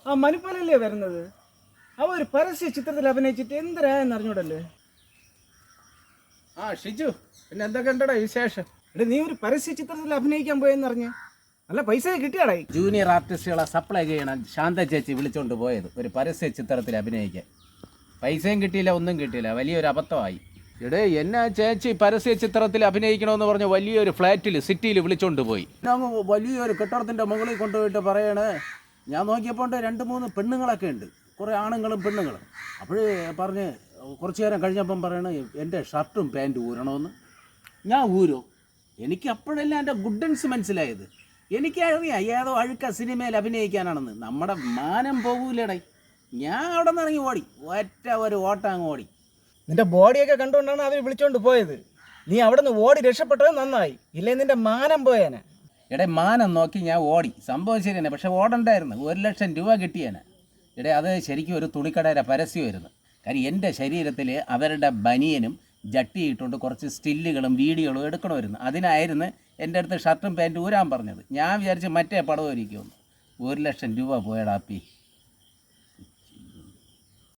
ആ മണിപ്പാലല്ലേ വരുന്നത്? അവ ഒരു പരസ്യ ചിത്രത്തിൽ അഭിനയിച്ചിട്ട് എന്തരായെന്ന് അറിഞ്ഞൂടല്ലേ? ആ ഷിജു, പിന്നെ എന്തൊക്കെ ഉണ്ടടാ വിശേഷം? എടാ, നീ ഒരു പരസ്യ ചിത്രത്തിൽ അഭിനയിക്കാൻ പോയെന്ന് അറിഞ്ഞ് നല്ല പൈസ കിട്ടിയാടായി. ജൂനിയർ ആർട്ടിസ്റ്റുകളെ സപ്ലൈ ചെയ്യണം ശാന്ത ചേച്ചി വിളിച്ചോണ്ട് പോയത് ഒരു പരസ്യ ചിത്രത്തിൽ അഭിനയിക്കാൻ. പൈസയും കിട്ടിയില്ല, ഒന്നും കിട്ടിയില്ല, വലിയൊരു അബദ്ധമായി. ഇവിടെ എന്നാ ചേച്ചി പരസ്യ ചിത്രത്തിൽ അഭിനയിക്കണമെന്ന് പറഞ്ഞ് വലിയൊരു ഫ്ലാറ്റിൽ സിറ്റിയിൽ വിളിച്ചോണ്ട് പോയി. അങ്ങ് വലിയൊരു കെട്ടിടത്തിൻ്റെ മുകളിൽ കൊണ്ടുപോയിട്ട് പറയണേ. ഞാൻ നോക്കിയപ്പോൾ 2-3 പെണ്ണുങ്ങളൊക്കെ ഉണ്ട്, കുറേ ആണുങ്ങളും പെണ്ണുങ്ങളും. അപ്പോഴേ പറഞ്ഞ് കുറച്ച് നേരം കഴിഞ്ഞപ്പം പറയണ എൻ്റെ ഷർട്ടും പാൻറ്റും ഊരണമെന്ന്. ഞാൻ ഊരോ? എനിക്ക് അപ്പോഴെല്ലാം എൻ്റെ ഗുഡൻസ് മനസ്സിലായത്. എനിക്കറിയാം ഏതോ അഴുക്ക സിനിമയിൽ അഭിനയിക്കാനാണെന്ന്. നമ്മുടെ മാനം പോകൂലടേ. ഞാൻ അവിടെ നിന്ന് ഇറങ്ങി ഓടി, ഒരു ഓട്ടം അങ്ങ് ഓടി. നിന്റെ ബോഡിയൊക്കെ കണ്ടുകൊണ്ടാണ് അവർ വിളിച്ചോണ്ട് പോയത്. നീ അവിടെ നിന്ന് ഓടി രക്ഷപ്പെട്ടത് നന്നായി, ഇല്ലേ നിന്റെ മാനം പോയേനെ. എടേ, മാനം നോക്കി ഞാൻ ഓടി, സംഭവം ശരി തന്നെ. പക്ഷെ ഓടണ്ടായിരുന്നു, 1,00,000 രൂപ കിട്ടിയേനെ. എടേ, അത് ശരിക്കും ഒരു തുണിക്കടയുടെ പരസ്യമായിരുന്നു. കാര്യം എൻ്റെ ശരീരത്തിൽ അവരുടെ ബനിയനും ജട്ടിയിട്ടുകൊണ്ട് കുറച്ച് സ്റ്റില്ലുകളും വീഡിയോകളും എടുക്കണമായിരുന്നു. അതിനായിരുന്നു എൻ്റെ അടുത്ത് ഷർട്ടും പാൻറ്റും ഊരാൻ പറഞ്ഞത്. ഞാൻ വിചാരിച്ച് മറ്റേ പടം ഒരുക്കുമെന്ന്. 1,00,000 രൂപ പോയടാപ്പി.